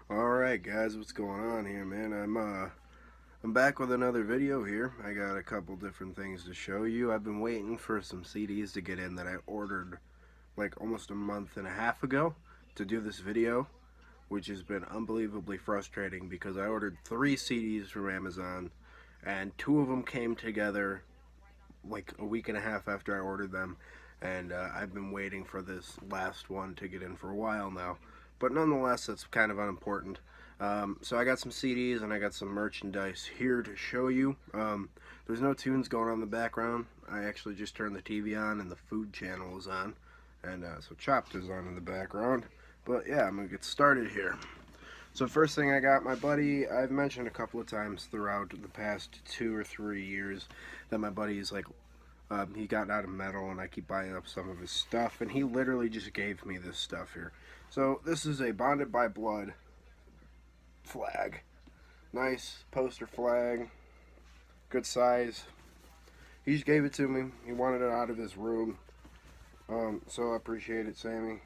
Alright guys, what's going on here, man? I'm back with another video here. I got a couple different things to show you. I've been waiting for some CDs to get in that I ordered like almost a month and a half ago to do this video, which has been unbelievably frustrating because I ordered 3 CDs from Amazon and 2 of them came together like a week and a half after I ordered them, and I've been waiting for this last one to get in for a while now. But nonetheless, it's kind of unimportant. So I got some CDs and I got some merchandise here to show you. There's no tunes going on in the background. I actually just turned the TV on and the food channel is on, and so Chopped is on in the background. But yeah, I'm gonna get started here. So first thing I got, my buddy, I've mentioned a couple of times throughout the past 2 or 3 years that my buddy's like, he got out of metal and I keep buying up some of his stuff, and he literally just gave me this stuff here. So this is a Bonded by Blood flag. Nice poster flag, good size. He just gave it to me. He wanted it out of his room. So I appreciate it, Sammy.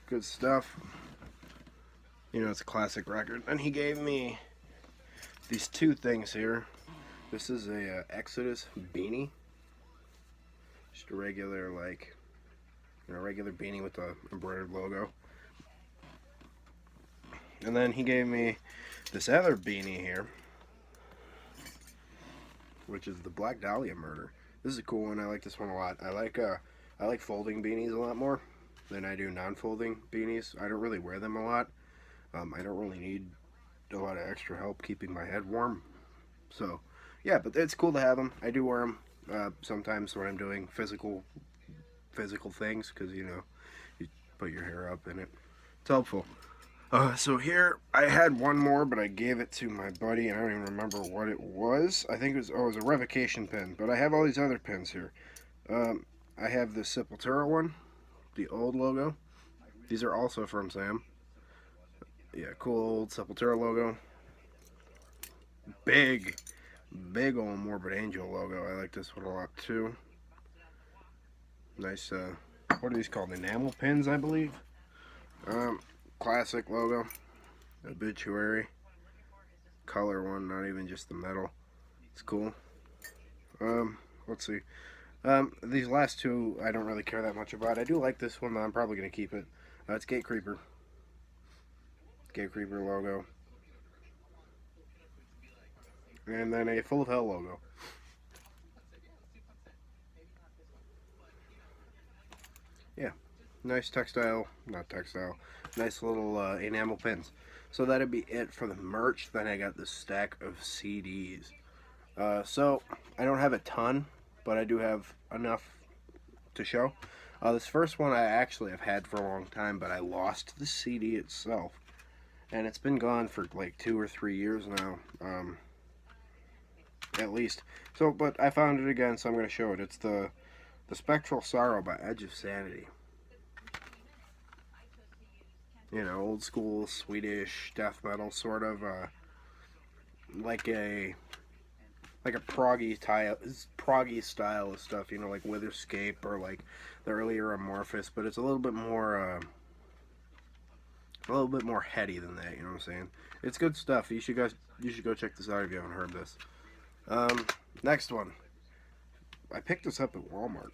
Good stuff. You know, it's a classic record. And he gave me these 2 things here. This is a Exodus beanie. Just a regular, like, regular beanie with the embroidered logo. And then he gave me this other beanie here, which is the Black Dahlia Murder. This is a cool one. I like this one a lot. I like folding beanies a lot more than I do non-folding beanies. I don't really wear them a lot. I don't really need a lot of extra help keeping my head warm. So, yeah, but it's cool to have them. I do wear them sometimes when I'm doing physical things, because, you put your hair up in it. It's helpful. So here, I had one more, but I gave it to my buddy, and I don't even remember what it was. I think it was a revocation pin, but I have all these other pins here. I have the Sepultura one, the old logo. These are also from Sam. Yeah, cool old Sepultura logo. Big old Morbid Angel logo. I like this one a lot too. Nice, what are these called? Enamel pins, I believe. Classic logo. Obituary. Color one, not even just the metal. It's cool. Let's see. These last 2 I don't really care that much about. I do like this one, though. I'm probably going to keep it. It's Gate Creeper. Gate Creeper logo. And then a Full of Hell logo. Yeah, nice textile, not textile, nice little enamel pins. So that'd be it for the merch. Then I got this stack of CDs. So I don't have a ton, but I do have enough to show. This first one I actually have had for a long time, but I lost the CD itself, and it's been gone for like 2 or 3 years now, at least. So, but I found it again, so I'm going to show it. It's the Spectral Sorrow by Edge of Sanity. Old school Swedish death metal, sort of like a proggy style of stuff. Like Witherscape or like the earlier Amorphous, but it's a little bit more heady than that. You know what I'm saying? It's good stuff. You should go check this out if you haven't heard this. Next one. I picked this up at Walmart.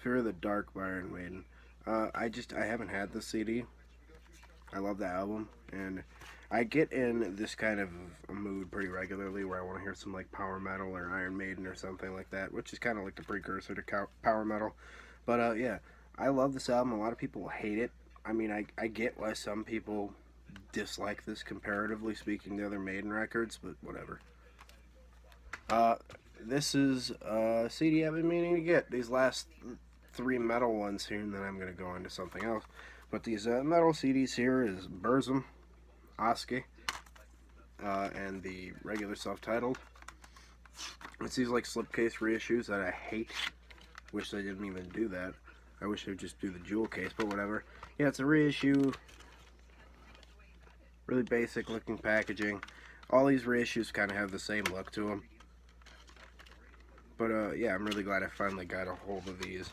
Fear of the Dark by Iron Maiden. I haven't had this CD. I love the album, and I get in this kind of a mood pretty regularly where I want to hear some like power metal or Iron Maiden or something like that, which is kind of like the precursor to power metal. But yeah, I love this album. A lot of people hate it. I mean, I get why some people dislike this comparatively speaking to other Maiden records, but whatever. This is a CD I've been meaning to get. These last 3 metal ones here, and then I'm going to go into something else. But these metal CDs here is Burzum, Oski, and the regular self-titled. It's these like slipcase reissues that I hate. Wish they didn't even do that. I wish they'd just do the jewel case, but whatever. Yeah, it's a reissue. Really basic looking packaging. All these reissues kind of have the same look to them. But yeah, I'm really glad I finally got a hold of these.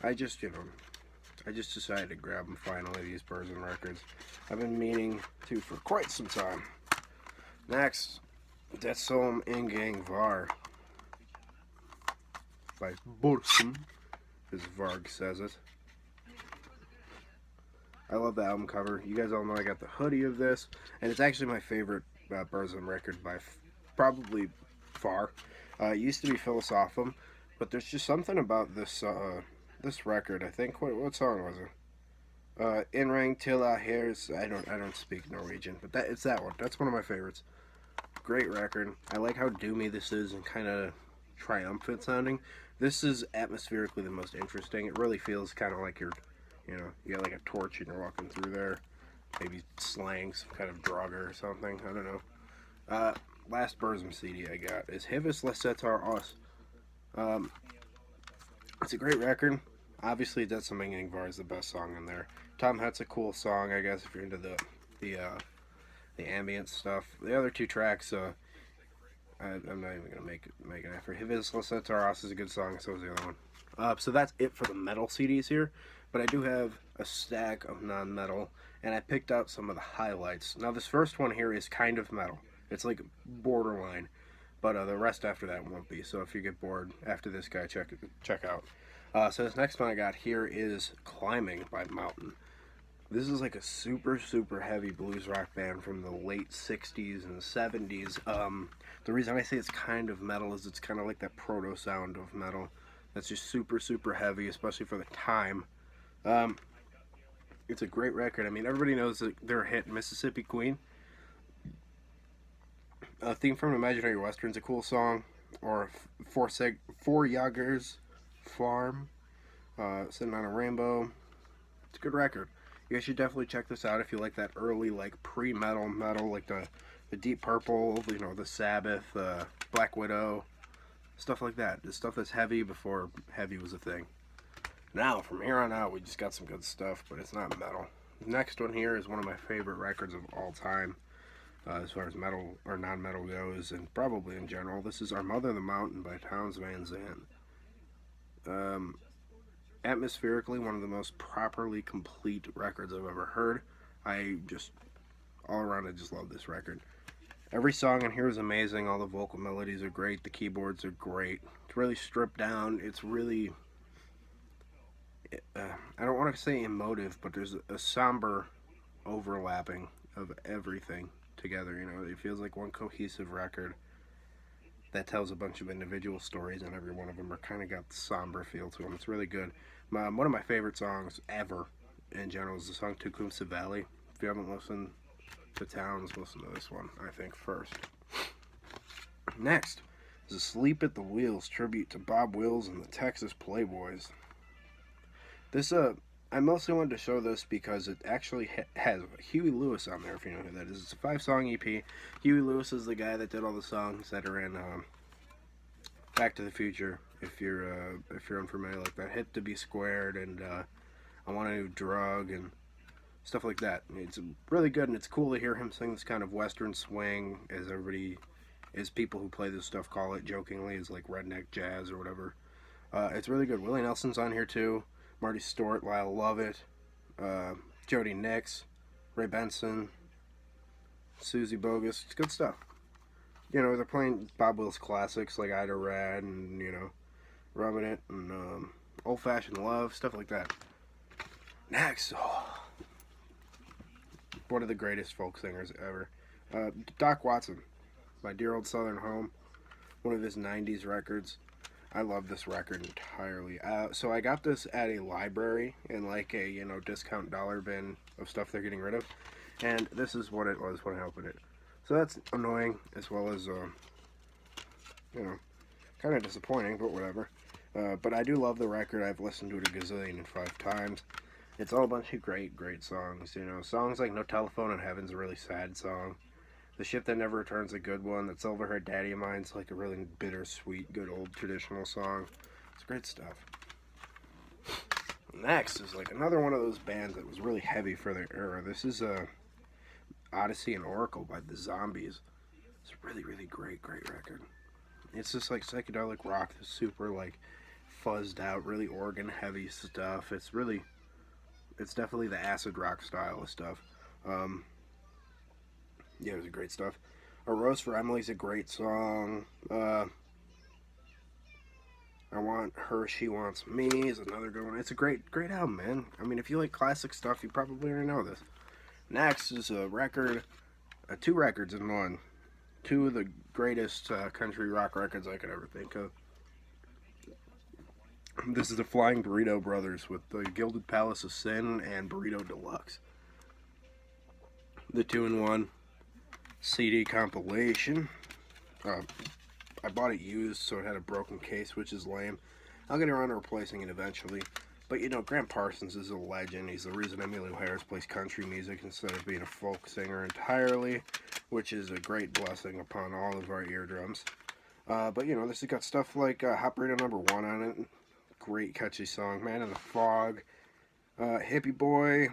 I just, I just decided to grab them finally, these Burzum records. I've been meaning to for quite some time. Next, Det som Ingang Var by Burzum, as Varg says it. I love the album cover. You guys all know I got the hoodie of this, and it's actually my favorite Burzum record by probably far. It used to be Philosophum, but there's just something about this this record. I think what song was it? Inrang till I hears. I don't speak Norwegian, but it's that one. That's one of my favorites. Great record. I like how doomy this is and kind of triumphant sounding. This is atmospherically the most interesting. It really feels kind of like you got like a torch and you're walking through there. Maybe slang some kind of drugger or something. I don't know. Last Burzum CD I got is Hivis Lesetar Os. It's a great record. Obviously, Det som Ingang Var is the best song in there. Tom Het's a cool song, I guess, if you're into the ambient stuff. The other two tracks, I'm not even gonna make an effort. Hivis Lesetar Os is a good song. So is the other one. So that's it for the metal CDs here. But I do have a stack of non-metal, and I picked out some of the highlights. Now, this first one here is kind of metal. It's like borderline, but the rest after that won't be. So if you get bored after this guy, check out. So this next one I got here is Climbing by Mountain. This is like a super, super heavy blues rock band from the late 60s and 70s. The reason I say it's kind of metal is it's kind of like that proto sound of metal. That's just super, super heavy, especially for the time. It's a great record. I mean, everybody knows that their hit Mississippi Queen. Theme from Imaginary Western's a cool song. Or Four Yaggers Farm, Sitting on a Rainbow. It's a good record. You guys should definitely check this out if you like that early, like pre-metal metal, like the Deep Purple, the Sabbath, Black Widow, stuff like that. The stuff that's heavy before heavy was a thing. Now, from here on out, we just got some good stuff, but it's not metal. The next one here is one of my favorite records of all time, as far as metal or non-metal goes, and probably in general. This is Our Mother the Mountain by Townes Van Zandt. Atmospherically, one of the most properly complete records I've ever heard. All around, I just love this record. Every song in here is amazing. All the vocal melodies are great. The keyboards are great. It's really stripped down. It's really... I don't want to say emotive, but there's a somber overlapping of everything together. It feels like one cohesive record that tells a bunch of individual stories, and every one of them are kind of got the somber feel to them. It's really good. One of my favorite songs ever in general is the song Tecumseh Valley. If you haven't listened to Townes, listen to this one, I think, first. Next is Asleep at the Wheels, tribute to Bob Wills and the Texas Playboys. This, I mostly wanted to show this because it actually has Huey Lewis on there, if you know who that is. It's a 5-song EP. Huey Lewis is the guy that did all the songs that are in Back to the Future, if you're unfamiliar, like that Hit to Be Squared and I Want a New Drug and stuff like that. It's really good, and it's cool to hear him sing this kind of western swing, as people who play this stuff call it jokingly, is like redneck jazz or whatever. It's really good. Willie Nelson's on here too. Marty Stewart, Lyle Lovett, Jody Nix, Ray Benson, Susie Bogus. It's good stuff. They're playing Bob Wills classics like Ida Rad and, Rubbin' It and Old Fashioned Love, stuff like that. Next, one of the greatest folk singers ever. Doc Watson, My Dear Old Southern Home, one of his 90s records. I love this record entirely. So I got this at a library in like a, discount dollar bin of stuff they're getting rid of. And this is what it was when I opened it. So that's annoying as well as, kind of disappointing, but whatever. But I do love the record. I've listened to it a gazillion and 5 times. It's all a bunch of great, great songs. Songs like No Telephone in Heaven's a really sad song. The Ship That Never Returns a good one. That Silver Haired Daddy of Mine's like a really bittersweet, good old traditional song. It's great stuff. Next is like another one of those bands that was really heavy for their era. This is Odyssey and Oracle by the Zombies. It's a really, really great, great record. It's just like psychedelic rock, super like fuzzed out, really organ heavy stuff. It's really, It's definitely the acid rock style of stuff. Um, yeah, it was great stuff. A Rose for Emily's a great song. I Want Her, She Wants Me is another good one. It's a great album, man. I mean, if you like classic stuff, you probably already know this. Next is a record, two records in one. Two of the greatest country rock records I could ever think of. This is the Flying Burrito Brothers with the Gilded Palace of Sin and Burrito Deluxe. The 2-in-1 CD compilation. I bought it used, so it had a broken case, which is lame. I'll get around to replacing it eventually. But you know, Grant Parsons is a legend. He's the reason Emilio Harris plays country music instead of being a folk singer entirely, which is a great blessing upon all of our eardrums. But you know, this has got stuff like Hot Burrito #1 on it. Great catchy song. Man in the Fog. Hippie Boy.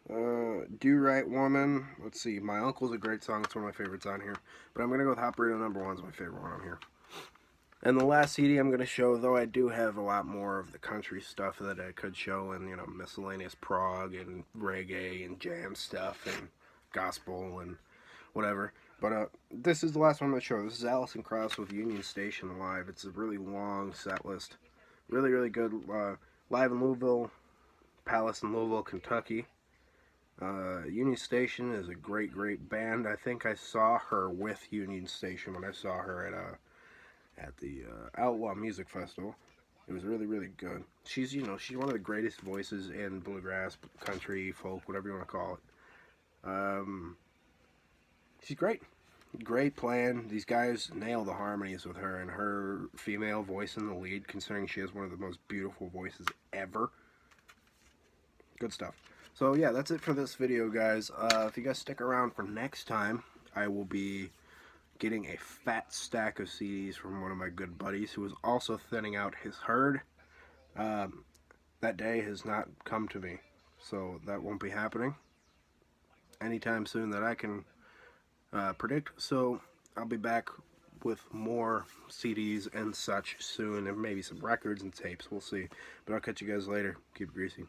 Do Right Woman. Let's see. My Uncle's a great song. It's one of my favorites on here. But I'm going to go with Hot Burrito #1 is my favorite one on here. And the last CD I'm going to show, though I do have a lot more of the country stuff that I could show, and, you know, miscellaneous prog and reggae and jam stuff and gospel and whatever. But this is the last one I'm going to show. This is Alison Krauss with Union Station Live. It's a really long set list. Really, really good. Live in Louisville, Palace in Louisville, Kentucky. Union Station is a great band. I think I saw her with Union Station when I saw her at the Outlaw Music Festival. It was really good. She's, you know, she's one of the greatest voices in bluegrass, country, folk, whatever you want to call it. She's great. Great playing. These guys nail the harmonies with her, and her female voice in the lead, considering she has one of the most beautiful voices ever. Good stuff. So yeah, that's it for this video, guys. If you guys stick around for next time, I will be getting a fat stack of CDs from one of my good buddies who is also thinning out his herd. That day has not come to me, so that won't be happening anytime soon that I can predict. So I'll be back with more CDs and such soon, and maybe some records and tapes. We'll see. But I'll catch you guys later. Keep it greasy.